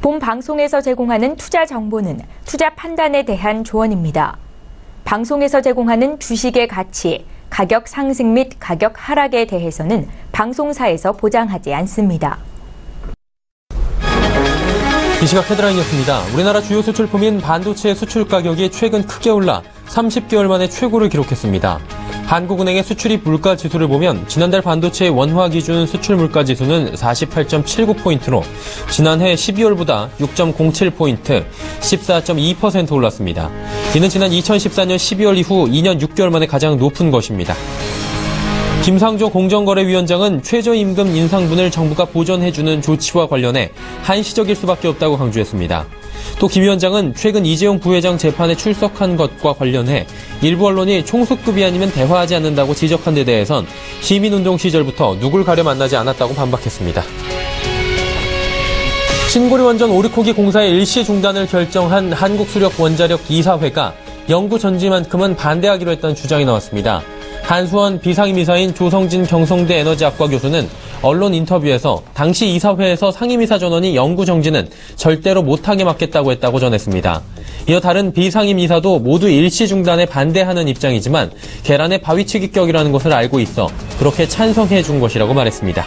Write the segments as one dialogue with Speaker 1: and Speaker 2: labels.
Speaker 1: 본 방송에서 제공하는 투자 정보는 투자 판단에 대한 조언입니다. 방송에서 제공하는 주식의 가치, 가격 상승 및 가격 하락에 대해서는 방송사에서 보장하지 않습니다.
Speaker 2: 이 시각 헤드라인이었습니다. 우리나라 주요 수출품인 반도체 수출 가격이 최근 크게 올라 30개월 만에 최고를 기록했습니다. 한국은행의 수출입 물가 지수를 보면 지난달 반도체 원화 기준 수출 물가 지수는 48.79포인트로 지난해 12월보다 6.07포인트, 14.2% 올랐습니다. 이는 지난 2014년 12월 이후 2년 6개월 만에 가장 높은 것입니다. 김상조 공정거래위원장은 최저임금 인상분을 정부가 보전해주는 조치와 관련해 한시적일 수밖에 없다고 강조했습니다. 또 김 위원장은 최근 이재용 부회장 재판에 출석한 것과 관련해 일부 언론이 총수급이 아니면 대화하지 않는다고 지적한 데 대해선 시민운동 시절부터 누굴 가려 만나지 않았다고 반박했습니다. 신고리 원전 오르코기 공사의 일시 중단을 결정한 한국수력원자력 이사회가 영구 전지만큼은 반대하기로 했다는 주장이 나왔습니다. 한수원 비상임이사인 조성진 경성대 에너지학과 교수는 언론 인터뷰에서 당시 이사회에서 상임이사 전원이 영구 정지는 절대로 못하게 막겠다고 했다고 전했습니다. 이어 다른 비상임이사도 모두 일시 중단에 반대하는 입장이지만 계란의 바위치기 격이라는 것을 알고 있어 그렇게 찬성해 준 것이라고 말했습니다.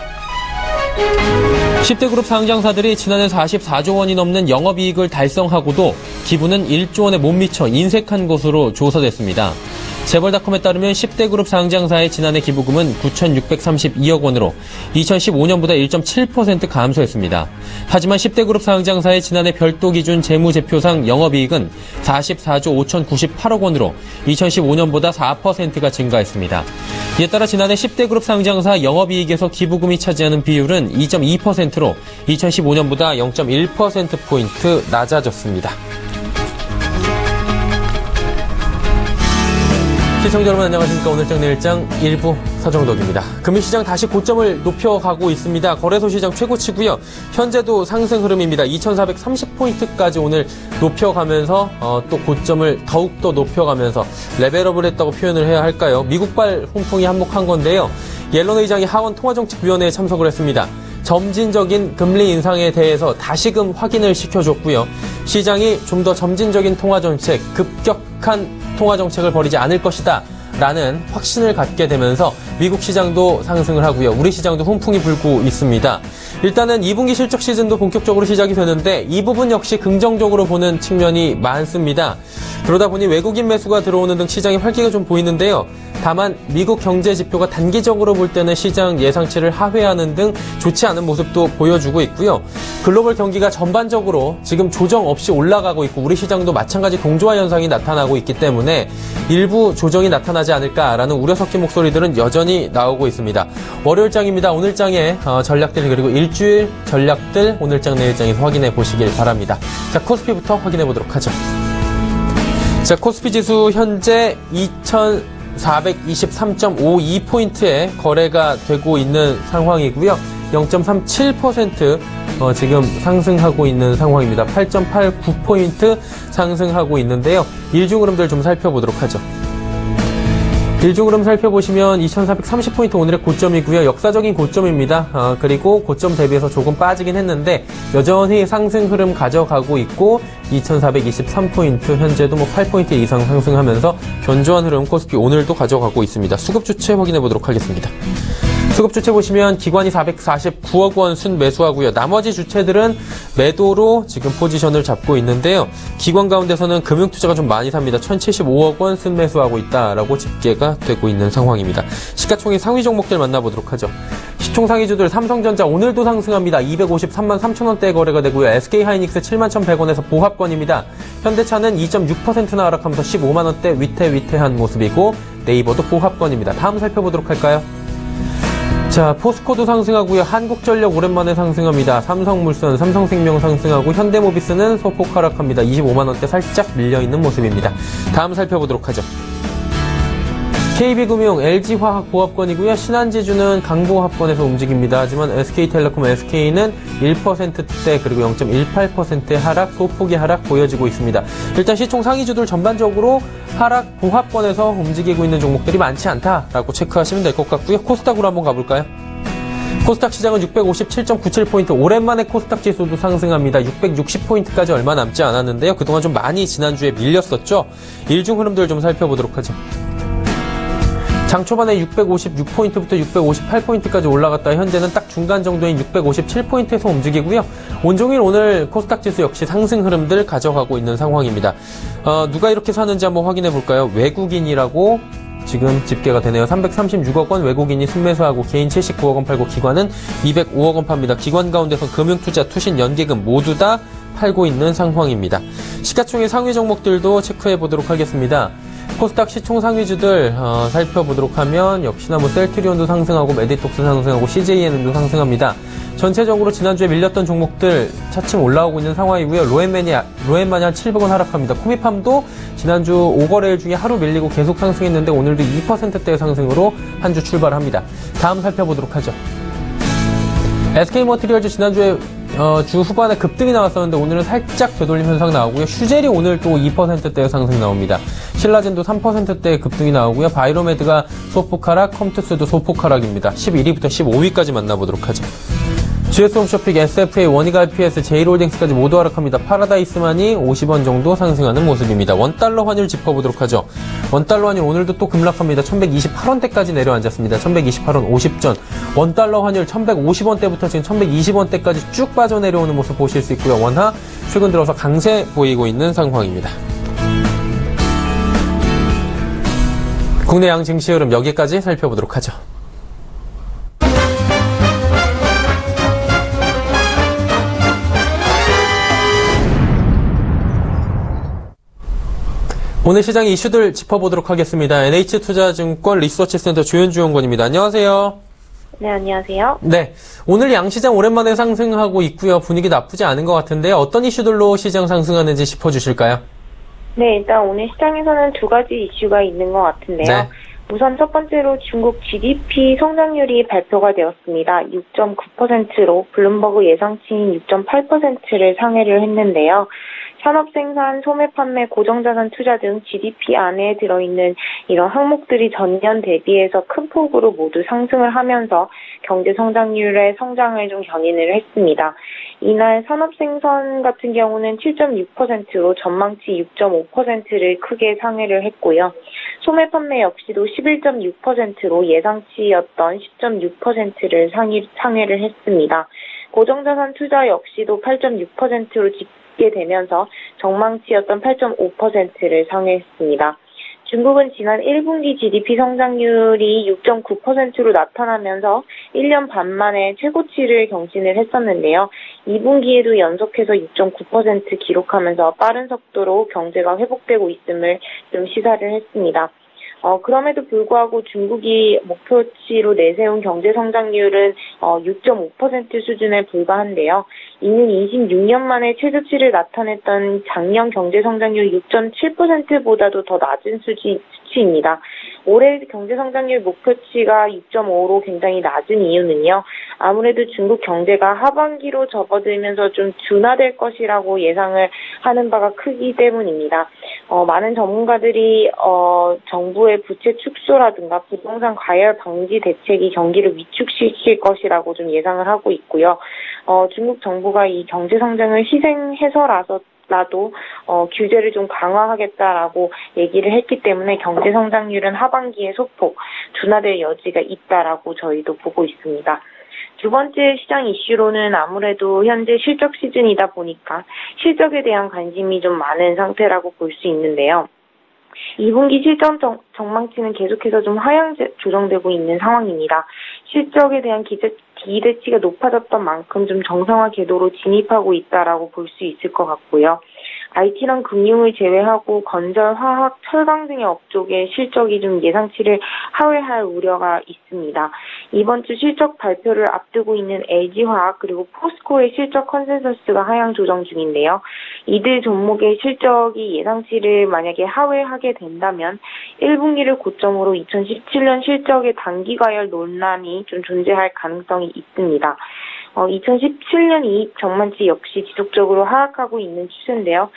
Speaker 2: 10대 그룹 상장사들이 지난해 44조 원이 넘는 영업이익을 달성하고도 기부는 1조 원에 못 미쳐 인색한 것으로 조사됐습니다. 재벌닷컴에 따르면 10대 그룹 상장사의 지난해 기부금은 9,632억 원으로 2015년보다 1.7% 감소했습니다. 하지만 10대 그룹 상장사의 지난해 별도 기준 재무제표상 영업이익은 44조 5,098억 원으로 2015년보다 4%가 증가했습니다. 이에 따라 지난해 10대 그룹 상장사 영업이익에서 기부금이 차지하는 비율은 2.2%로 2015년보다 0.1%포인트 낮아졌습니다. 시청자 여러분 안녕하십니까. 오늘장 내일장 일부 서정덕입니다. 금융시장 다시 고점을 높여가고 있습니다. 거래소 시장 최고치고요. 현재도 상승 흐름입니다. 2430포인트까지 오늘 높여가면서 또 고점을 더욱더 높여가면서 레벨업을 했다고 표현을 해야 할까요? 미국발 홍풍이 한몫한 건데요. 옐런 의장이 하원 통화정책위원회에 참석을 했습니다. 점진적인 금리 인상에 대해서 다시금 확인을 시켜줬고요. 시장이 좀 더 점진적인 통화정책, 급격한 통화정책을 벌이지 않을 것이다 라는 확신을 갖게 되면서 미국 시장도 상승을 하고요. 우리 시장도 훈풍이 불고 있습니다. 일단은 2분기 실적 시즌도 본격적으로 시작이 되는데 이 부분 역시 긍정적으로 보는 측면이 많습니다. 그러다 보니 외국인 매수가 들어오는 등 시장의 활기가 좀 보이는데요. 다만 미국 경제 지표가 단기적으로 볼 때는 시장 예상치를 하회하는 등 좋지 않은 모습도 보여주고 있고요. 글로벌 경기가 전반적으로 지금 조정 없이 올라가고 있고 우리 시장도 마찬가지 동조화 현상이 나타나고 있기 때문에 일부 조정이 나타나지 않을까라는 우려 섞인 목소리들은 여전히 나오고 있습니다. 월요일장입니다. 오늘장의 전략들 그리고 일주일 전략들 오늘장 내일장에서 확인해 보시길 바랍니다. 자, 코스피부터 확인해 보도록 하죠. 자, 코스피 지수 현재 2,423.52포인트에 거래가 되고 있는 상황이고요. 0.37% 지금 상승하고 있는 상황입니다. 8.89포인트 상승하고 있는데요. 일중 흐름들 좀 살펴보도록 하죠. 일중 흐름 살펴보시면 2,430포인트 오늘의 고점이고요. 역사적인 고점입니다. 그리고 고점 대비해서 조금 빠지긴 했는데 여전히 상승 흐름 가져가고 있고 2,423포인트 현재도 8포인트 이상 상승하면서 견조한 흐름 코스피 오늘도 가져가고 있습니다. 수급 주체 확인해 보도록 하겠습니다. 수급 주체 보시면 기관이 449억 원 순매수하고요. 나머지 주체들은 매도로 지금 포지션을 잡고 있는데요. 기관 가운데서는 금융투자가 좀 많이 삽니다. 1,075억 원 순매수하고 있다라고 집계가 되고 있는 상황입니다. 시가총액 상위 종목들 만나보도록 하죠. 시총 상위주들 삼성전자 오늘도 상승합니다. 253만 3천원대에 거래가 되고요. SK하이닉스 7만 1,100원에서 보합권입니다. 현대차는 2.6%나 하락하면서 15만원대 위태위태한 모습이고 네이버도 보합권입니다. 다음 살펴보도록 할까요? 자, 포스코도 상승하고요. 한국전력 오랜만에 상승합니다. 삼성물산, 삼성생명 상승하고 현대모비스는 소폭 하락합니다. 25만원대 살짝 밀려있는 모습입니다. 다음 살펴보도록 하죠. KB금융, LG화학 보합권이고요. 신한지주는 강보합권에서 움직입니다. 하지만 SK텔레콤, SK는 1%대 그리고 0.18%의 하락, 소폭의 하락 보여지고 있습니다. 일단 시총 상위주들 전반적으로 하락 보합권에서 움직이고 있는 종목들이 많지 않다라고 체크하시면 될 것 같고요. 코스닥으로 한번 가볼까요? 코스닥 시장은 657.97포인트, 오랜만에 코스닥 지수도 상승합니다. 660포인트까지 얼마 남지 않았는데요. 그동안 좀 많이 지난주에 밀렸었죠. 일중 흐름들 좀 살펴보도록 하죠. 장 초반에 656포인트부터 658포인트까지 올라갔다 현재는 딱 중간 정도인 657포인트에서 움직이고요. 온종일 오늘 코스닥 지수 역시 상승 흐름들 가져가고 있는 상황입니다. 누가 이렇게 사는지 한번 확인해 볼까요? 외국인이라고 지금 집계가 되네요. 336억 원 외국인이 순매수하고 개인 79억 원 팔고 기관은 205억 원 팝니다. 기관 가운데서 금융투자, 투신, 연계금 모두 다 팔고 있는 상황입니다. 시가총액 상위 종목들도 체크해 보도록 하겠습니다. 코스닥 시총 상위주들 살펴보도록 하면 역시나 셀트리온도 상승하고 메디톡스 상승하고 CJENM도 상승합니다. 전체적으로 지난주에 밀렸던 종목들 차츰 올라오고 있는 상황이고요. 로엔만이 한 700원 하락합니다. 코미팜도 지난주 5거래일 중에 하루 밀리고 계속 상승했는데 오늘도 2%대의 상승으로 한 주 출발합니다. 다음 살펴보도록 하죠. SK머티리얼즈 지난주에 주 후반에 급등이 나왔었는데 오늘은 살짝 되돌림 현상 나오고요. 슈젤이 오늘 또 2%대의 상승 나옵니다. 신라젠도 3%대의 급등이 나오고요. 바이로메드가 소폭 하락, 컴투스도 소폭 하락입니다. 11위부터 15위까지 만나보도록 하죠. GS홈쇼핑, SFA, 원희가 PS, 제이홀딩스까지 모두 하락합니다. 파라다이스만이 50원 정도 상승하는 모습입니다. 원달러 환율 짚어보도록 하죠. 원달러 환율 오늘도 또 급락합니다. 1128원대까지 내려앉았습니다. 1128원 50전. 원달러 환율 1150원대부터 지금 1120원대까지 쭉 빠져내려오는 모습 보실 수 있고요. 원화 최근 들어서 강세 보이고 있는 상황입니다. 국내 양 증시 흐름 여기까지 살펴보도록 하죠. 오늘 시장의 이슈들 짚어보도록 하겠습니다. NH투자증권 리서치센터 조현주 연구원입니다. 안녕하세요.
Speaker 3: 네, 안녕하세요.
Speaker 2: 네, 오늘 양시장 오랜만에 상승하고 있고요. 분위기 나쁘지 않은 것 같은데요. 어떤 이슈들로 시장 상승하는지 짚어주실까요?
Speaker 3: 네, 일단 오늘 시장에서는 두 가지 이슈가 있는 것 같은데요.
Speaker 2: 네.
Speaker 3: 우선 첫 번째로 중국 GDP 성장률이 발표가 되었습니다. 6.9%로 블룸버그 예상치인 6.8%를 상회를 했는데요. 산업생산, 소매판매, 고정자산 투자 등 GDP 안에 들어있는 이런 항목들이 전년 대비해서 큰 폭으로 모두 상승을 하면서 경제 성장률의 성장을 좀 견인을 했습니다. 이날 산업생산 같은 경우는 7.6%로 전망치 6.5%를 크게 상회를 했고요. 소매판매 역시도 11.6%로 예상치였던 10.6%를 상회를 했습니다. 고정자산 투자 역시도 8.6%로 집계 되면서 전망치였던 8.5%를 상회했습니다. 중국은 지난 1분기 GDP 성장률이 6.9%로 나타나면서 1년 반 만에 최고치를 경신을 했었는데요. 2분기에도 연속해서 6.9% 기록하면서 빠른 속도로 경제가 회복되고 있음을 좀 시사를 했습니다. 그럼에도 불구하고 중국이 목표치로 내세운 경제 성장률은 6.5% 수준에 불과한데요. 이는 26년 만에 최저치를 나타냈던 작년 경제 성장률 6.7%보다도 더 낮은 수치입니다. 올해 경제 성장률 목표치가 6.5로 굉장히 낮은 이유는요. 아무래도 중국 경제가 하반기로 접어들면서 좀 둔화될 것이라고 예상을 하는 바가 크기 때문입니다. 많은 전문가들이 정부의 부채 축소라든가 부동산 과열 방지 대책이 경기를 위축시킬 것이라고 좀 예상을 하고 있고요. 중국 정부가 이 경제 성장을 희생해서라도 규제를 좀 강화하겠다라고 얘기를 했기 때문에 경제 성장률은 하반기에 소폭 둔화될 여지가 있다라고 저희도 보고 있습니다. 두 번째 시장 이슈로는 아무래도 현재 실적 시즌이다 보니까 실적에 대한 관심이 좀 많은 상태라고 볼 수 있는데요. 2분기 실적 전망치는 계속해서 좀 하향 조정되고 있는 상황입니다. 실적에 대한 기대치가 높아졌던 만큼 좀 정상화 궤도로 진입하고 있다라고 볼 수 있을 것 같고요. IT랑 금융을 제외하고 건설, 화학, 철강 등의 업종의 실적이 좀 예상치를 하회할 우려가 있습니다. 이번 주 실적 발표를 앞두고 있는 LG화학 그리고 포스코의 실적 컨센서스가 하향 조정 중인데요. 이들 종목의 실적이 예상치를 만약에 하회하게 된다면 1분기를 고점으로 2017년 실적의 단기 과열 논란이 좀 존재할 가능성이 있습니다. 2017년 이익 전망치 역시 지속적으로 하락하고 있는 추세인데요.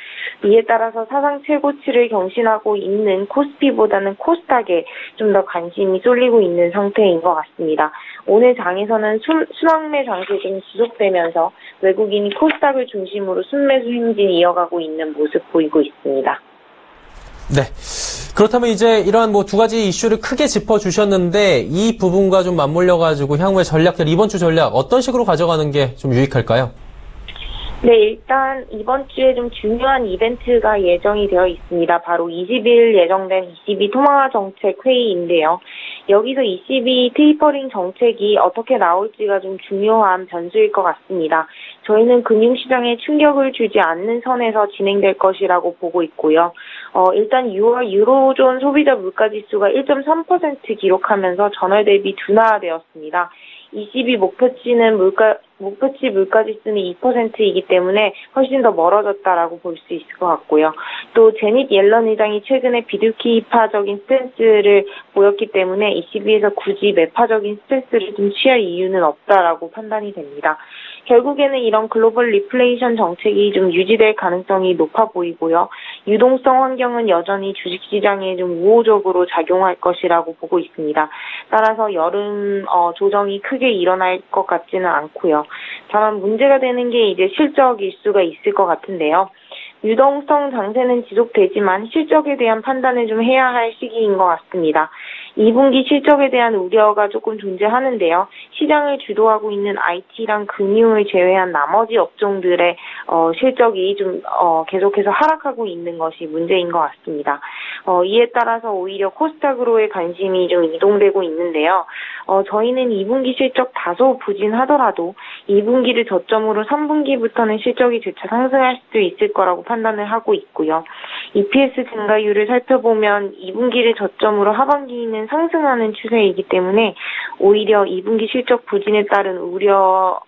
Speaker 3: 이에 따라서 사상 최고치를 경신하고 있는 코스피보다는 코스닥에 좀 더 관심이 쏠리고 있는 상태인 것 같습니다. 오늘 장에서는 순환매 장세가 지속되면서 외국인이 코스닥을 중심으로 순매수 행진이 이어가고 있는 모습 보이고 있습니다.
Speaker 2: 네. 그렇다면 이제 이러한 두 가지 이슈를 크게 짚어주셨는데 이 부분과 좀 맞물려가지고 향후의 전략들, 이번 주 전략 어떤 식으로 가져가는 게 좀 유익할까요?
Speaker 3: 네, 일단 이번 주에 좀 중요한 이벤트가 예정이 되어 있습니다. 바로 20일 예정된 ECB 통화 정책 회의인데요. 여기서 ECB 테이퍼링 정책이 어떻게 나올지가 좀 중요한 변수일 것 같습니다. 저희는 금융시장에 충격을 주지 않는 선에서 진행될 것이라고 보고 있고요. 일단 6월 유로존 소비자 물가지수가 1.3% 기록하면서 전월 대비 둔화되었습니다. ECB 목표치 물가지수는 2%이기 때문에 훨씬 더 멀어졌다라고 볼 수 있을 것 같고요. 또 제닛 옐런 의장이 최근에 비둘기파적인 스탠스를 보였기 때문에 ECB에서 굳이 매파적인 스탠스를 좀 취할 이유는 없다라고 판단이 됩니다. 결국에는 이런 글로벌 리플레이션 정책이 좀 유지될 가능성이 높아 보이고요. 유동성 환경은 여전히 주식시장에 좀 우호적으로 작용할 것이라고 보고 있습니다. 따라서 여름 조정이 크게 일어날 것 같지는 않고요. 다만 문제가 되는 게 이제 실적일 수가 있을 것 같은데요. 유동성 장세는 지속되지만 실적에 대한 판단을 좀 해야 할 시기인 것 같습니다. 2분기 실적에 대한 우려가 조금 존재하는데요. 시장을 주도하고 있는 IT랑 금융을 제외한 나머지 업종들의 실적이 좀 계속해서 하락하고 있는 것이 문제인 것 같습니다. 이에 따라서 오히려 코스닥으로의 관심이 좀 이동되고 있는데요. 저희는 2분기 실적 다소 부진하더라도 2분기를 저점으로 3분기부터는 실적이 재차 상승할 수도 있을 거라고 판단을 하고 있고요. EPS 증가율을 살펴보면 2분기를 저점으로 하반기는 상승하는 추세이기 때문에 오히려 2분기 실적 부진에 따른 우려로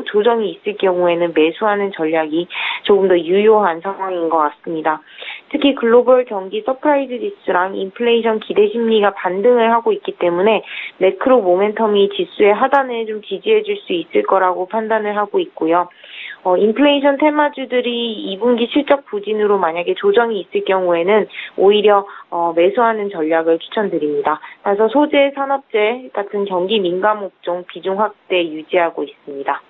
Speaker 3: 조정이 있을 경우에는 매수하는 전략이 조금 더 유효한 상황인 것 같습니다. 특히 글로벌 경기 서프라이즈 지수랑 인플레이션 기대 심리가 반등을 하고 있기 때문에 매크로 모멘텀이 지수의 하단을 좀 지지해 줄 수 있을 거라고 판단을 하고 있고요. 인플레이션 테마주들이 2분기 실적 부진으로 만약에 조정이 있을 경우에는 오히려 매수하는 전략을 추천드립니다. 그래서 소재, 산업재 같은 경기 민감 업종 비중 확대 유지하고 있습니다.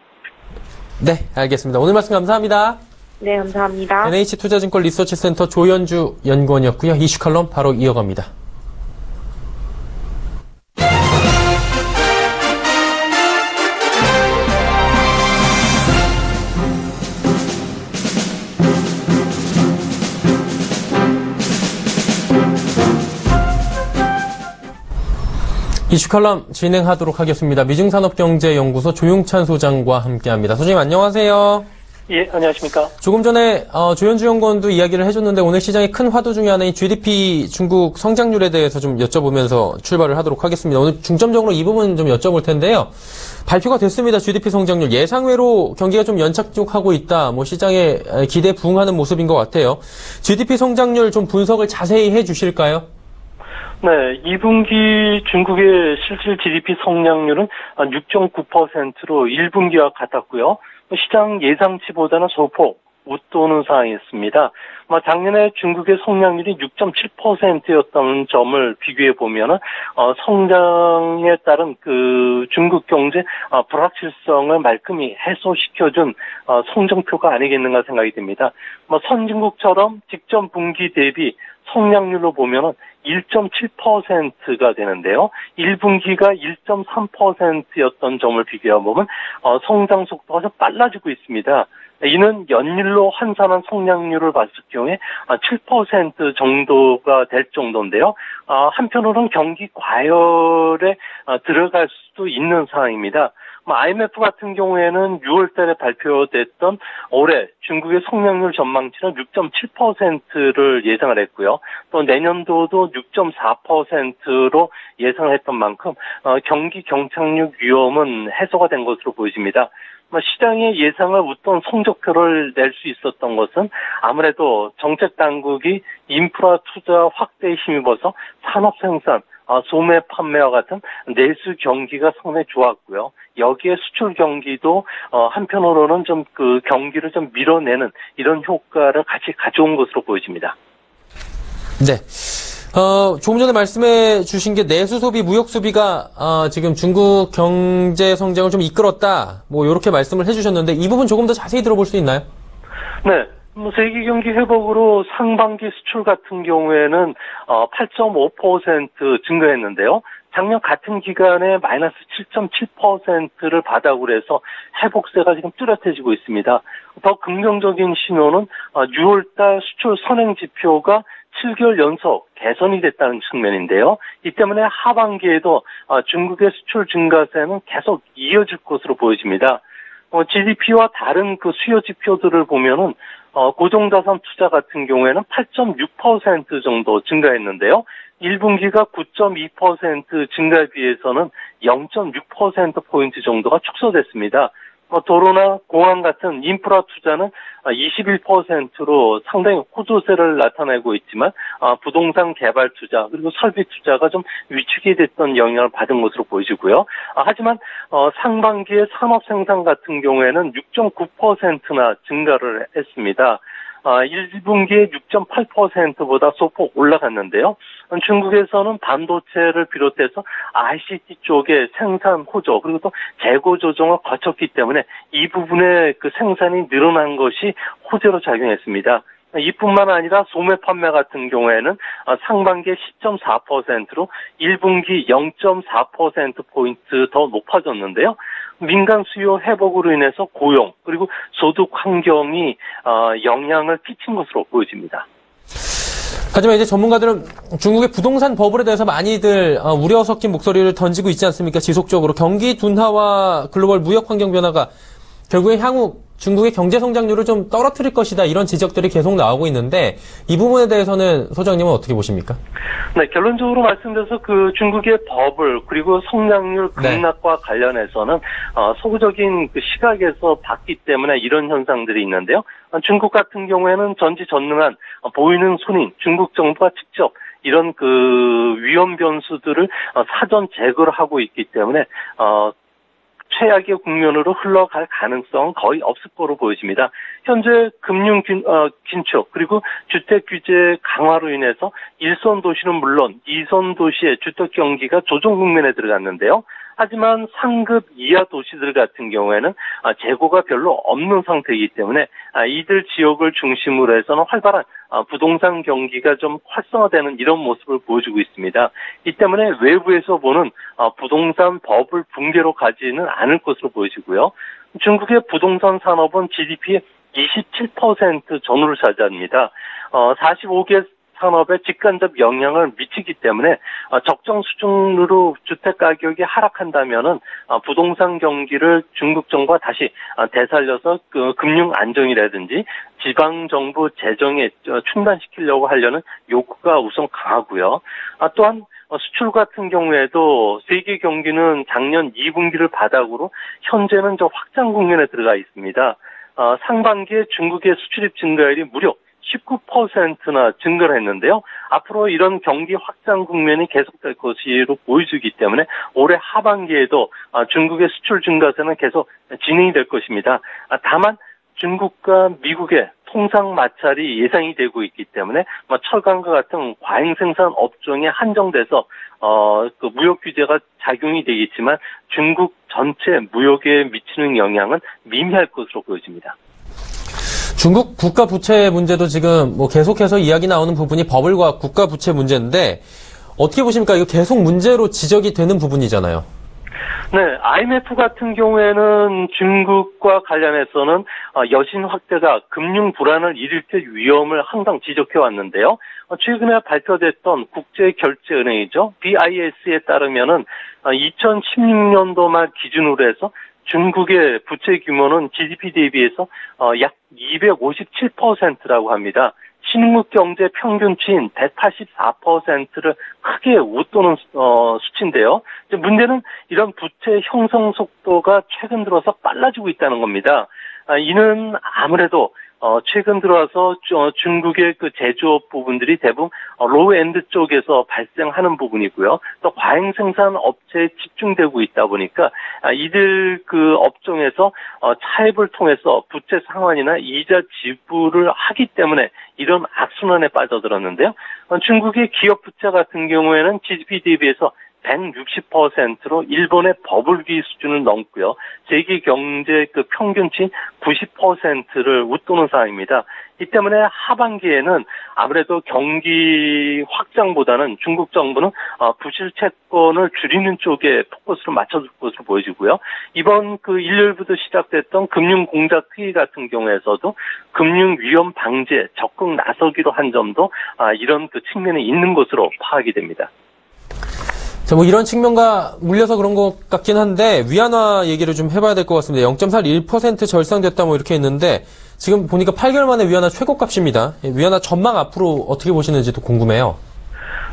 Speaker 2: 네, 알겠습니다. 오늘 말씀 감사합니다.
Speaker 3: 네, 감사합니다.
Speaker 2: NH투자증권 리서치센터 조현주 연구원이었고요. 이슈 칼럼 바로 이어갑니다. 이슈 칼럼 진행하도록 하겠습니다. 미증산업경제연구소 조용찬 소장과 함께합니다. 소장님 안녕하세요.
Speaker 4: 예, 안녕하십니까.
Speaker 2: 조금 전에 조현주 연구원도 이야기를 해줬는데 오늘 시장의 큰 화두 중에 하나인 GDP 중국 성장률에 대해서 좀 여쭤보면서 출발을 하도록 하겠습니다. 오늘 중점적으로 이 부분 좀 여쭤볼 텐데요. 발표가 됐습니다. GDP 성장률 예상외로 경기가 좀 연착륙하고 있다. 시장의 기대에 부응하는 모습인 것 같아요. GDP 성장률 좀 분석을 자세히 해주실까요?
Speaker 4: 네, 2분기 중국의 실질 GDP 성장률은 6.9%로 1분기와 같았고요. 시장 예상치보다는 소폭 웃도는 상황이었습니다. 작년에 중국의 성장률이 6.7%였던 점을 비교해 보면은 성장에 따른 그 중국 경제 불확실성을 말끔히 해소시켜준 성적표가 아니겠는가 생각이 듭니다. 선진국처럼 직전 분기 대비 성장률로 보면은 1.7%가 되는데요. 1분기가 1.3%였던 점을 비교해 보면 성장 속도가 좀 빨라지고 있습니다. 이는 연일로 환산한 성장률을 봤을 경우에 7% 정도가 될 정도인데요. 한편으로는 경기 과열에 들어갈 수도 있는 상황입니다. IMF 같은 경우에는 6월 달에 발표됐던 올해 중국의 성장률 전망치는 6.7%를 예상을 했고요. 또 내년도도 6.4%로 예상을 했던 만큼 경기 경착륙 위험은 해소가 된 것으로 보여집니다. 시장의 예상을 웃돈 성적표를 낼 수 있었던 것은 아무래도 정책 당국이 인프라 투자 확대에 힘입어서 산업 생산, 소매 판매와 같은 내수 경기가 상당히 좋았고요. 여기에 수출 경기도 한편으로는 좀 그 경기를 좀 밀어내는 이런 효과를 같이 가져온 것으로 보여집니다.
Speaker 2: 네. 조금 전에 말씀해 주신 게 내수 소비, 무역 소비가 지금 중국 경제 성장을 좀 이끌었다. 뭐 이렇게 말씀을 해주셨는데 이 부분 조금 더 자세히 들어볼 수 있나요?
Speaker 4: 네. 세계 경기 회복으로 상반기 수출 같은 경우에는 8.5% 증가했는데요. 작년 같은 기간에 마이너스 7.7%를 바닥으로 해서 회복세가 지금 뚜렷해지고 있습니다. 더 긍정적인 신호는 6월달 수출 선행 지표가 7개월 연속 개선이 됐다는 측면인데요. 이 때문에 하반기에도 중국의 수출 증가세는 계속 이어질 것으로 보여집니다. GDP와 다른 그 수요 지표들을 보면은 고정자산 투자 같은 경우에는 8.6% 정도 증가했는데요. 1분기가 9.2% 증가에 비해서는 0.6%포인트 정도가 축소됐습니다. 도로나 공항 같은 인프라 투자는 21%로 상당히 호조세를 나타내고 있지만 부동산 개발 투자 그리고 설비 투자가 좀 위축이 됐던 영향을 받은 것으로 보여지고요. 하지만 상반기에 산업 생산 같은 경우에는 6.9%나 증가를 했습니다. 1분기에 6.8%보다 소폭 올라갔는데요. 중국에서는 반도체를 비롯해서 ICT 쪽의 생산 호조 그리고 또 재고 조정을 거쳤기 때문에 이 부분의 그 생산이 늘어난 것이 호재로 작용했습니다. 이뿐만 아니라 소매 판매 같은 경우에는 상반기에 10.4%로 1분기 0.4%포인트 더 높아졌는데요. 민간 수요 회복으로 인해서 고용 그리고 소득 환경이 영향을 끼친 것으로 보여집니다.
Speaker 2: 하지만 이제 전문가들은 중국의 부동산 버블에 대해서 많이들 우려 섞인 목소리를 던지고 있지 않습니까? 지속적으로 경기 둔화와 글로벌 무역 환경 변화가 결국에 향후 중국의 경제 성장률을 좀 떨어뜨릴 것이다 이런 지적들이 계속 나오고 있는데 이 부분에 대해서는 소장님은 어떻게 보십니까?
Speaker 4: 네, 결론적으로 말씀드려서 그 중국의 버블 그리고 성장률 급락과 관련해서는 소극적인 그 시각에서 봤기 때문에 이런 현상들이 있는데요. 중국 같은 경우에는 전지전능한 보이는 손인 중국 정부가 직접 이런 그 위험 변수들을 사전 제거를 하고 있기 때문에 최악의 국면으로 흘러갈 가능성은 거의 없을 거로 보여집니다. 현재 금융 긴축 그리고 주택 규제 강화로 인해서 1선 도시는 물론 2선 도시의 주택 경기가 조정 국면에 들어갔는데요. 하지만 상급 이하 도시들 같은 경우에는 재고가 별로 없는 상태이기 때문에 이들 지역을 중심으로 해서는 활발한 부동산 경기가 좀 활성화되는 이런 모습을 보여주고 있습니다. 이 때문에 외부에서 보는 부동산 버블 붕괴로 가지는 않을 것으로 보여지고요. 중국의 부동산 산업은 GDP의 27% 전후를 차지합니다. 45개 산업에 직간접 영향을 미치기 때문에 적정 수준으로 주택 가격이 하락한다면은 부동산 경기를 중국 정부가 다시 되살려서 그 금융 안정이라든지 지방 정부 재정에 충당시키려고 하려는 욕구가 우선 강하고요. 또한 수출 같은 경우에도 세계 경기는 작년 2분기를 바닥으로 현재는 확장 국면에 들어가 있습니다. 상반기에 중국의 수출입 증가율이 무려 19%나 증가를 했는데요. 앞으로 이런 경기 확장 국면이 계속될 것으로 보여지기 때문에 올해 하반기에도 중국의 수출 증가세는 계속 진행이 될 것입니다. 다만 중국과 미국의 통상 마찰이 예상이 되고 있기 때문에 철강과 같은 과잉 생산 업종에 한정돼서 그 무역 규제가 작용이 되겠지만 중국 전체 무역에 미치는 영향은 미미할 것으로 보여집니다.
Speaker 2: 중국 국가 부채 문제도 지금 계속해서 이야기 나오는 부분이 버블과 국가 부채 문제인데 어떻게 보십니까? 이거 계속 문제로 지적이 되는 부분이잖아요.
Speaker 4: 네, IMF 같은 경우에는 중국과 관련해서는 여신 확대가 금융 불안을 일으킬 위험을 항상 지적해 왔는데요. 최근에 발표됐던 국제결제은행이죠. BIS에 따르면은 2016년도 말 기준으로 해서 중국의 부채 규모는 GDP 대비해서 약 257%라고 합니다. 신흥국 경제 평균치인 184%를 크게 웃도는 수치인데요. 문제는 이런 부채 형성 속도가 최근 들어서 빨라지고 있다는 겁니다. 이는 아무래도 최근 들어와서 중국의 그 제조업 부분들이 대부분 로우엔드 쪽에서 발생하는 부분이고요. 또 과잉 생산 업체에 집중되고 있다 보니까 이들 그 업종에서 차입을 통해서 부채 상환이나 이자 지불을 하기 때문에 이런 악순환에 빠져들었는데요. 중국의 기업 부채 같은 경우에는 GDP 대비해서 160%로 일본의 버블기 수준을 넘고요. 세계 경제 그 평균치 90%를 웃도는 상황입니다. 이 때문에 하반기에는 아무래도 경기 확장보다는 중국 정부는 부실 채권을 줄이는 쪽에 포커스를 맞춰줄 것으로 보여지고요. 이번 그 일요일부터 시작됐던 금융 공작 회의 같은 경우에서도 금융 위험 방지에 적극 나서기로 한 점도 이런 그 측면이 있는 것으로 파악이 됩니다.
Speaker 2: 자, 뭐 이런 측면과 물려서 그런 것 같긴 한데 위안화 얘기를 좀 해봐야 될 것 같습니다. 0.41% 절상됐다 뭐 이렇게 했는데 지금 보니까 8개월 만에 위안화 최고값입니다. 위안화 전망 앞으로 어떻게 보시는지도 궁금해요.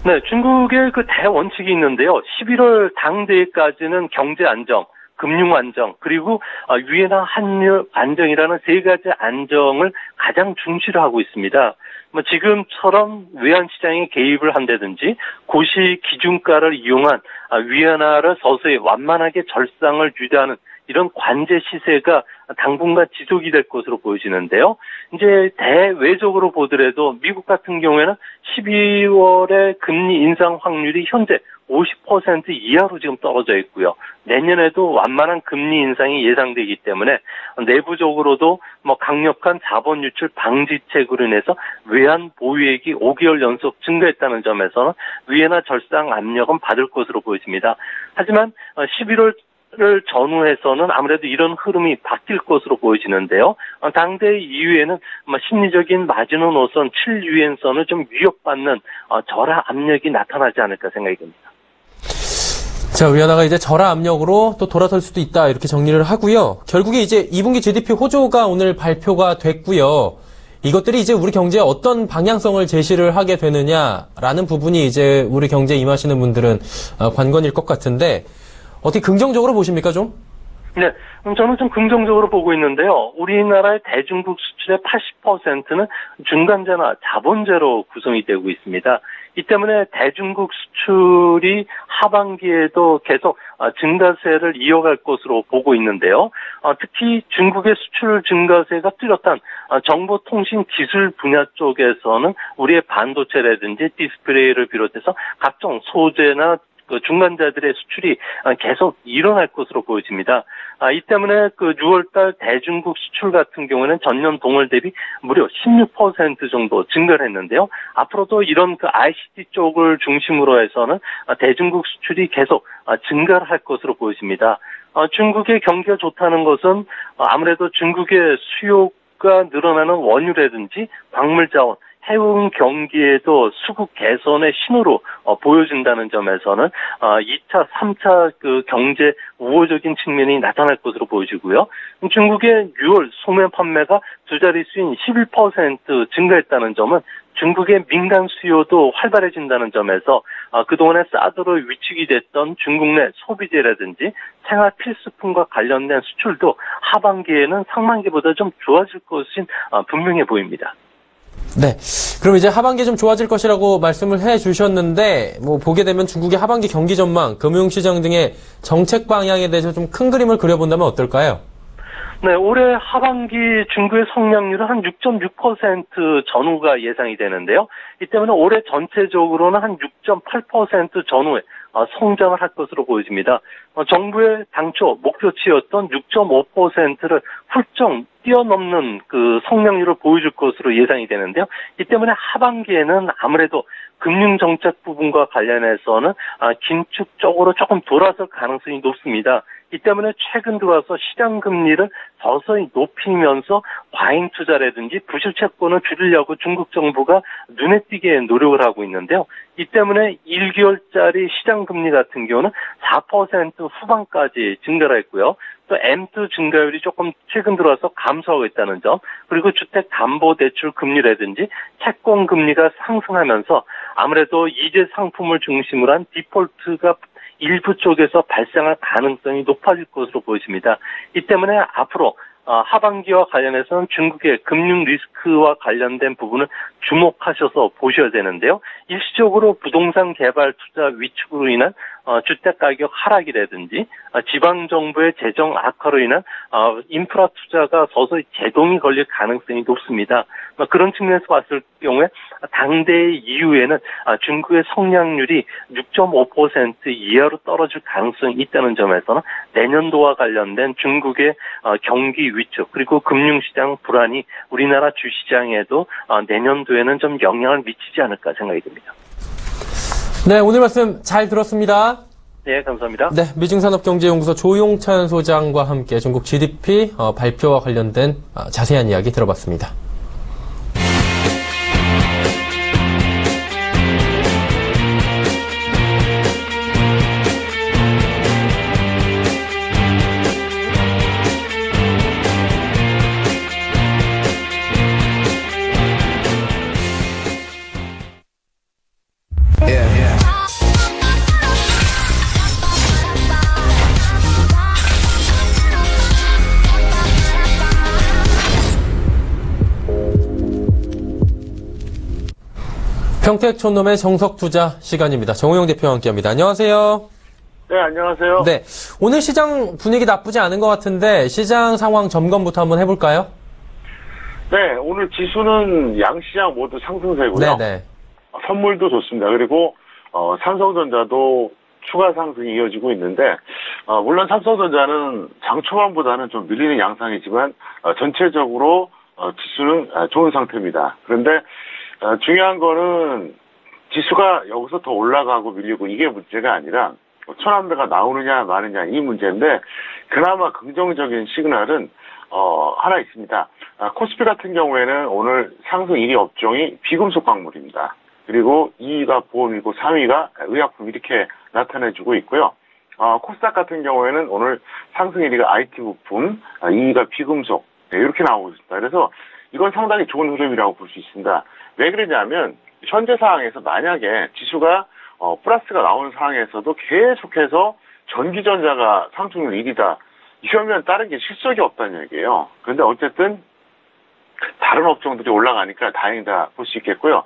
Speaker 4: 네, 중국의 그 대원칙이 있는데요. 11월 당대회까지는 경제 안정, 금융 안정, 그리고 위안화 환율 안정이라는 세 가지 안정을 가장 중시를 하고 있습니다. 뭐 지금처럼 외환 시장에 개입을 한다든지 고시 기준가를 이용한 위안화를 서서히 완만하게 절상을 유지하는 이런 관제 시세가 당분간 지속이 될 것으로 보여지는데요. 이제 대외적으로 보더라도 미국 같은 경우에는 12월에 금리 인상 확률이 현재 50% 이하로 지금 떨어져 있고요. 내년에도 완만한 금리 인상이 예상되기 때문에 내부적으로도 뭐 강력한 자본 유출 방지책으로 인해서 외환 보유액이 5개월 연속 증가했다는 점에서는 위안화 절상 압력은 받을 것으로 보여집니다. 하지만 11월 를 전후해서는 아무래도 이런 흐름이 바뀔 것으로 보여지는데요. 당대 이후에는 심리적인 마지노선 7유엔선을 좀 위협받는 절하 압력이 나타나지 않을까 생각이 듭니다.
Speaker 2: 자, 위안화가 이제 절하 압력으로 또 돌아설 수도 있다 이렇게 정리를 하고요. 결국에 이제 2분기 GDP 호조가 오늘 발표가 됐고요. 이것들이 이제 우리 경제에 어떤 방향성을 제시를 하게 되느냐라는 부분이 이제 우리 경제에 임하시는 분들은 관건일 것 같은데 어떻게 긍정적으로 보십니까 좀?
Speaker 4: 네, 저는 좀 긍정적으로 보고 있는데요. 우리나라의 대중국 수출의 80%는 중간재나 자본재로 구성이 되고 있습니다. 이 때문에 대중국 수출이 하반기에도 계속 증가세를 이어갈 것으로 보고 있는데요. 특히 중국의 수출 증가세가 뚜렷한 정보통신 기술 분야 쪽에서는 우리의 반도체라든지 디스플레이를 비롯해서 각종 소재나 그 중간자들의 수출이 계속 일어날 것으로 보여집니다. 이 때문에 그 6월달 대중국 수출 같은 경우는 전년 동월 대비 무려 16% 정도 증가를 했는데요. 앞으로도 이런 그 ICT 쪽을 중심으로 해서는 대중국 수출이 계속 증가를 할 것으로 보여집니다. 중국의 경기가 좋다는 것은 아무래도 중국의 수요가 늘어나는 원유라든지 광물자원, 해운 경기에도 수급 개선의 신호로 보여진다는 점에서는 2차, 3차 그 경제 우호적인 측면이 나타날 것으로 보여지고요. 중국의 6월 소매 판매가 두 자릿수인 11% 증가했다는 점은 중국의 민간 수요도 활발해진다는 점에서 그동안에 사드로 위축이 됐던 중국 내 소비재라든지 생활 필수품과 관련된 수출도 하반기에는 상반기보다 좀 좋아질 것은 분명해 보입니다.
Speaker 2: 네. 그럼 이제 하반기 좀 좋아질 것이라고 말씀을 해 주셨는데, 뭐, 보게 되면 중국의 하반기 경기 전망, 금융시장 등의 정책 방향에 대해서 좀 큰 그림을 그려본다면 어떨까요?
Speaker 4: 네, 올해 하반기 중국의 성장률은 한 6.6% 전후가 예상이 되는데요. 이 때문에 올해 전체적으로는 한 6.8% 전후에 성장을 할 것으로 보여집니다. 정부의 당초 목표치였던 6.5%를 훌쩍 뛰어넘는 그 성장률을 보여줄 것으로 예상이 되는데요. 이 때문에 하반기에는 아무래도 금융정책 부분과 관련해서는 긴축 쪽으로 조금 돌아설 가능성이 높습니다. 이 때문에 최근 들어와서 시장 금리를 서서히 높이면서 과잉 투자라든지 부실 채권을 줄이려고 중국 정부가 눈에 띄게 노력을 하고 있는데요. 이 때문에 1개월짜리 시장 금리 같은 경우는 4% 후반까지 증가를 했고요. 또 M2 증가율이 조금 최근 들어와서 감소하고 있다는 점, 그리고 주택담보대출 금리라든지 채권 금리가 상승하면서 아무래도 이재 상품을 중심으로 한 디폴트가 일부 쪽에서 발생할 가능성이 높아질 것으로 보여집니다. 이 때문에 앞으로 하반기와 관련해서는 중국의 금융 리스크와 관련된 부분을 주목하셔서 보셔야 되는데요. 일시적으로 부동산 개발 투자 위축으로 인한 주택가격 하락이라든지 지방정부의 재정 악화로 인한 인프라 투자가 서서히 제동이 걸릴 가능성이 높습니다. 그런 측면에서 봤을 경우에 당대 이후에는 중국의 성장률이 6.5% 이하로 떨어질 가능성이 있다는 점에서는 내년도와 관련된 중국의 경기 위축 그리고 금융시장 불안이 우리나라 주시장에도 내년도에는 좀 영향을 미치지 않을까 생각이 듭니다.
Speaker 2: 네, 오늘 말씀 잘 들었습니다.
Speaker 4: 네, 감사합니다.
Speaker 2: 네, 미증산업경제연구소 조용찬 소장과 함께 중국 GDP 발표와 관련된 자세한 이야기 들어봤습니다. 평택 촌놈의 정석투자 시간입니다. 정우영 대표와 함께합니다. 안녕하세요.
Speaker 5: 네, 안녕하세요.
Speaker 2: 네, 오늘 시장 분위기 나쁘지 않은 것 같은데 시장 상황 점검부터 한번 해볼까요?
Speaker 5: 네, 오늘 지수는 양시장 모두 상승세고요.
Speaker 2: 네네.
Speaker 5: 선물도 좋습니다. 그리고 삼성전자도 추가 상승이 이어지고 있는데 물론 삼성전자는 장 초반보다는 좀 밀리는 양상이지만 전체적으로 지수는 좋은 상태입니다. 그런데 중요한 거는 지수가 여기서 더 올라가고 밀리고 이게 문제가 아니라 천안배가 나오느냐 마느냐 이 문제인데 그나마 긍정적인 시그널은 하나 있습니다. 코스피 같은 경우에는 오늘 상승 1위 업종이 비금속 광물입니다. 그리고 2위가 보험이고 3위가 의약품 이렇게 나타내주고 있고요. 코스닥 같은 경우에는 오늘 상승 1위가 IT 부품, 2위가 비금속 이렇게 나오고 있습니다. 그래서 이건 상당히 좋은 흐름이라고 볼 수 있습니다. 왜 그러냐면 현재 상황에서 만약에 지수가 플러스가 나오는 상황에서도 계속해서 전기전자가 상승률 1위다. 이러면 다른 게 실적이 없다는 얘기예요. 그런데 어쨌든 다른 업종들이 올라가니까 다행이다 볼 수 있겠고요.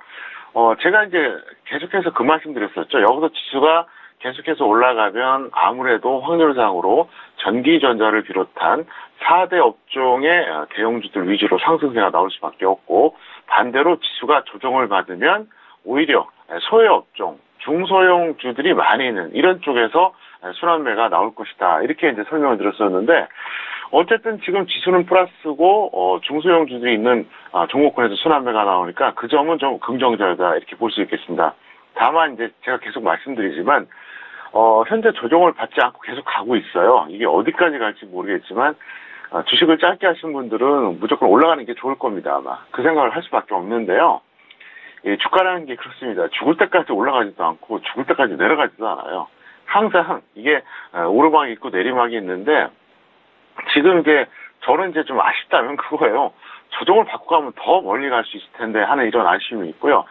Speaker 5: 제가 이제 계속해서 그 말씀 드렸었죠. 여기서 지수가 계속해서 올라가면 아무래도 확률상으로 전기전자를 비롯한 4대 업종의 대형주들 위주로 상승세가 나올 수밖에 없고 반대로 지수가 조정을 받으면 오히려 소외 업종, 중소형주들이 많이 있는 이런 쪽에서 순환매가 나올 것이다. 이렇게 이제 설명을 드렸었는데 어쨌든 지금 지수는 플러스고 중소형주들이 있는 종목군에서 순환매가 나오니까 그 점은 좀 긍정적이다 이렇게 볼 수 있겠습니다. 다만 이제 제가 계속 말씀드리지만 현재 조정을 받지 않고 계속 가고 있어요. 이게 어디까지 갈지 모르겠지만 주식을 짧게 하신 분들은 무조건 올라가는 게 좋을 겁니다. 아마 그 생각을 할 수밖에 없는데요. 주가라는 게 그렇습니다. 죽을 때까지 올라가지도 않고 죽을 때까지 내려가지도 않아요. 항상 이게 오르막이 있고 내리막이 있는데 지금 이제 저는 이제 좀 아쉽다면 그거예요. 조정을 받고 가면 더 멀리 갈 수 있을 텐데 하는 이런 아쉬움이 있고요.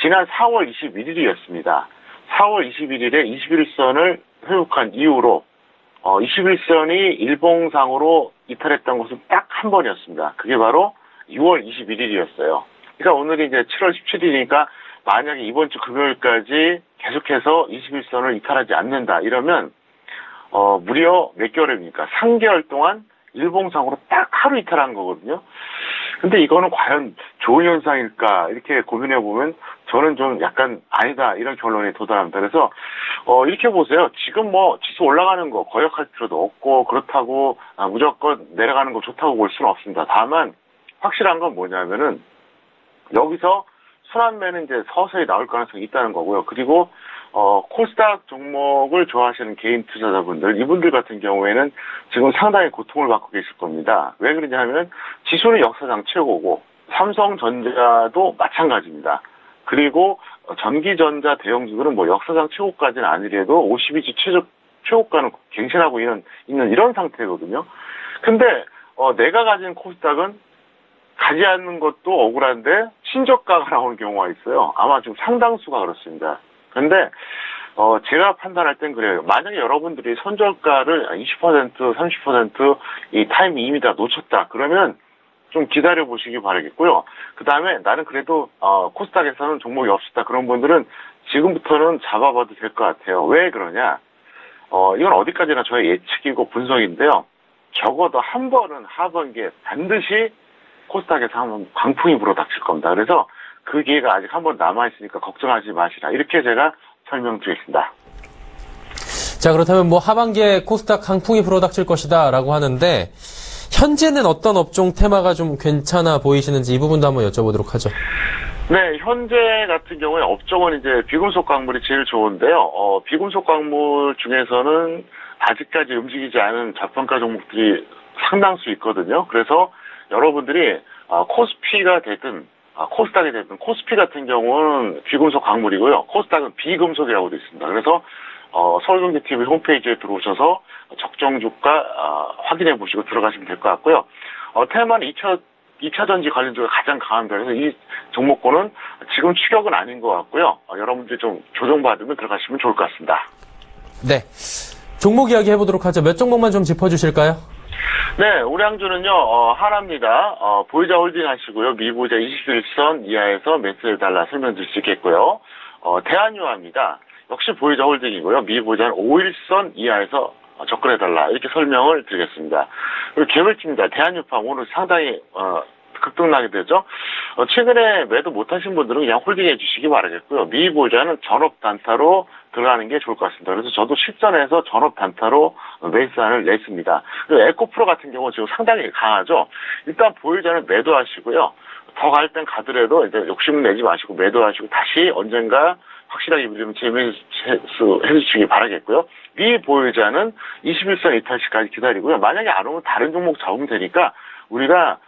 Speaker 5: 지난 4월 21일이었습니다. 4월 21일에 21선을 회복한 이후로 21선이 일봉상으로 이탈했던 것은 딱 한 번이었습니다. 그게 바로 6월 21일이었어요. 그러니까 오늘이 이제 7월 17일이니까 만약에 이번 주 금요일까지 계속해서 21선을 이탈하지 않는다 이러면 무려 몇 개월입니까? 3개월 동안 일봉상으로 딱 하루 이탈한 거거든요. 근데 이거는 과연 좋은 현상일까 이렇게 고민해 보면 저는 좀 약간 아니다 이런 결론에 도달합니다. 그래서 이렇게 보세요. 지금 뭐 지수 올라가는 거 거역할 필요도 없고 그렇다고 무조건 내려가는 거 좋다고 볼 수는 없습니다. 다만 확실한 건 뭐냐면은 여기서 순환매는 이제 서서히 나올 가능성이 있다는 거고요. 그리고 코스닥 종목을 좋아하시는 개인 투자자분들, 이분들 같은 경우에는 지금 상당히 고통을 받고 계실 겁니다. 왜 그러냐 하면 지수는 역사상 최고고 삼성전자도 마찬가지입니다. 그리고 전기전자 대형주들은 뭐 역사상 최고까지는 아니래도 52주 최고가는 갱신하고 있는 이런 상태거든요. 근데 내가 가진 코스닥은 가지 않는 것도 억울한데 신저가가 나오는 경우가 있어요. 아마 좀 상당수가 그렇습니다. 그런데 제가 판단할 땐 그래요. 만약에 여러분들이 손절가를 20%, 30% 이 타이밍 이미 다 놓쳤다. 그러면 좀 기다려 보시기 바라겠고요. 그 다음에 나는 그래도, 코스닥에서는 종목이 없었다. 그런 분들은 지금부터는 잡아봐도 될 것 같아요. 왜 그러냐? 이건 어디까지나 저의 예측이고 분석인데요. 적어도 한 번은 하반기에 반드시 코스닥에서 한번 광풍이 불어닥칠 겁니다. 그래서 그 기회가 아직 한 번 남아있으니까 걱정하지 마시라. 이렇게 제가 설명드리겠습니다.
Speaker 2: 자, 그렇다면 뭐 하반기에 코스닥 강풍이 불어닥칠 것이다 라고 하는데 현재는 어떤 업종 테마가 좀 괜찮아 보이시는지 이 부분도 한번 여쭤보도록 하죠.
Speaker 5: 네, 현재 같은 경우에 업종은 이제 비금속 광물이 제일 좋은데요. 비금속 광물 중에서는 아직까지 움직이지 않은 저평가 종목들이 상당수 있거든요. 그래서 여러분들이 코스피가 되든 코스닥이 되든 코스피 같은 경우는 비금속 광물이고요. 코스닥은 비금속이라고 되어 있습니다. 그래서 서울경제TV 홈페이지에 들어오셔서 적정 주가 확인해 보시고 들어가시면 될 것 같고요. 테마는 2차 전지 관련주가 가장 강합니다. 그래서 이 종목군은 지금 추격은 아닌 것 같고요. 여러분들이 좀 조정받으면 들어가시면 좋을 것 같습니다.
Speaker 2: 네, 종목 이야기 해보도록 하죠. 몇 종목만 좀 짚어주실까요?
Speaker 5: 네, 우량주는요, 하나입니다. 보이자홀딩 하시고요. 미보자 21선 이하에서 매수해달라 설명드릴 수 있겠고요. 대한유화입니다. 역시 보이자홀딩이고요. 미보자는 5일선 이하에서 접근해달라. 이렇게 설명을 드리겠습니다. 그리고 개별주입니다. 대한유팜 오늘 상당히, 급등나게 되죠. 최근에 매도 못하신 분들은 그냥 홀딩해 주시기 바라겠고요. 미보자는 전업 단타로 들어가는 게 좋을 것 같습니다. 그래서 저도 실전에서 전업 단타로 매수안을 냈습니다. 그리고 에코프로 같은 경우 지금 상당히 강하죠. 일단 보유자는 매도하시고요. 더 갈 땐 가더라도 이제 욕심 내지 마시고 매도하시고 다시 언젠가 확실하게 밀리면 재매수 해주시기 바라겠고요. 미보유자는 21선 이탈시까지 기다리고요. 만약에 안 오면 다른 종목 잡으면 되니까 우리가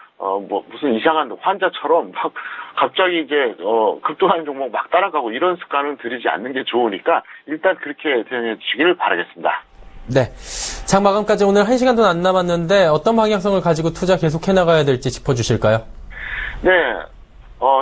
Speaker 5: 무슨 이상한 환자처럼 막 갑자기 이제 급등하는 종목 막 따라가고 이런 습관은 들이지 않는 게 좋으니까 일단 그렇게 대응해 주시기를 바라겠습니다.
Speaker 2: 네, 장 마감까지 오늘 1시간도 안 남았는데 어떤 방향성을 가지고 투자 계속해 나가야 될지 짚어주실까요?
Speaker 5: 네,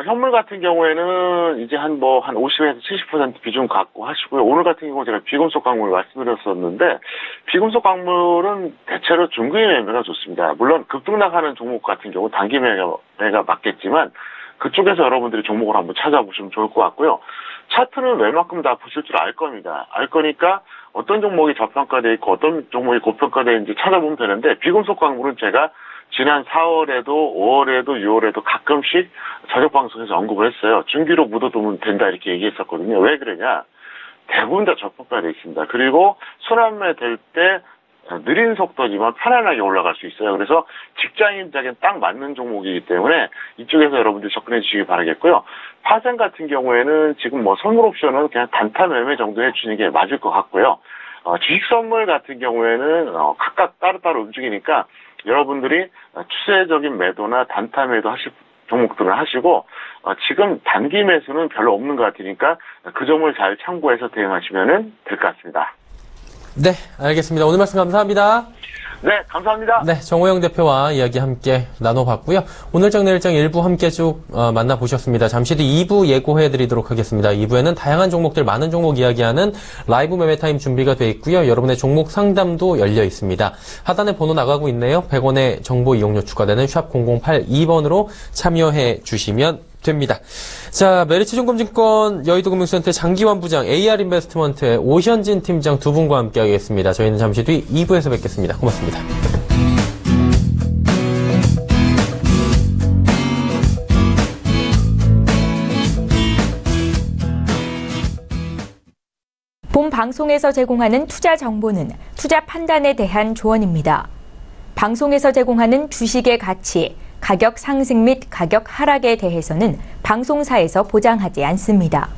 Speaker 5: 현물 같은 경우에는 이제 한 50에서 70% 비중 갖고 하시고요. 오늘 같은 경우 제가 비금속 광물 말씀드렸었는데, 비금속 광물은 대체로 중기 매매가 좋습니다. 물론 급등 나가는 종목 같은 경우 단기 매매가 맞겠지만, 그쪽에서 여러분들이 종목을 한번 찾아보시면 좋을 것 같고요. 차트는 웬만큼 다 보실 줄 알 겁니다. 알 거니까 어떤 종목이 저평가되어 있고 어떤 종목이 고평가되어 있는지 찾아보면 되는데, 비금속 광물은 제가 지난 4월에도 5월에도 6월에도 가끔씩 저녁방송에서 언급을 했어요. 중기로 묻어두면 된다 이렇게 얘기했었거든요. 왜 그러냐? 대부분 다 저평가되어 있습니다. 그리고 순환매 될 때 느린 속도지만 편안하게 올라갈 수 있어요. 그래서 직장인에겐 딱 맞는 종목이기 때문에 이쪽에서 여러분들 접근해 주시기 바라겠고요. 파생 같은 경우에는 지금 선물 옵션은 그냥 단타 매매 정도 해주는 게 맞을 것 같고요. 주식 선물 같은 경우에는 각각 따로따로 움직이니까 여러분들이 추세적인 매도나 단타 매도 하실 종목들을 하시고 지금 단기 매수는 별로 없는 것 같으니까 그 점을 잘 참고해서 대응하시면 될 것 같습니다.
Speaker 2: 네, 알겠습니다. 오늘 말씀 감사합니다.
Speaker 5: 네, 감사합니다.
Speaker 2: 네, 정호영 대표와 이야기 함께 나눠봤고요. 오늘장 내일장 1부 함께 쭉 만나보셨습니다. 잠시 뒤 2부 예고해드리도록 하겠습니다. 2부에는 다양한 종목들, 많은 종목 이야기하는 라이브 매매타임 준비가 되어 있고요. 여러분의 종목 상담도 열려 있습니다. 하단에 번호 나가고 있네요. 100원의 정보 이용료 추가되는 샵 0082번으로 참여해 주시면 됩니다. 자, 메리츠증권증권 여의도금융센터 장기환 부장, AR인베스트먼트의 오현진 팀장 두 분과 함께 하겠습니다. 저희는 잠시 뒤 2부에서 뵙겠습니다. 고맙습니다.
Speaker 1: 본 방송에서 제공하는 투자 정보는 투자 판단에 대한 조언입니다. 방송에서 제공하는 주식의 가치, 가격 상승 및 가격 하락에 대해서는 방송사에서 보장하지 않습니다.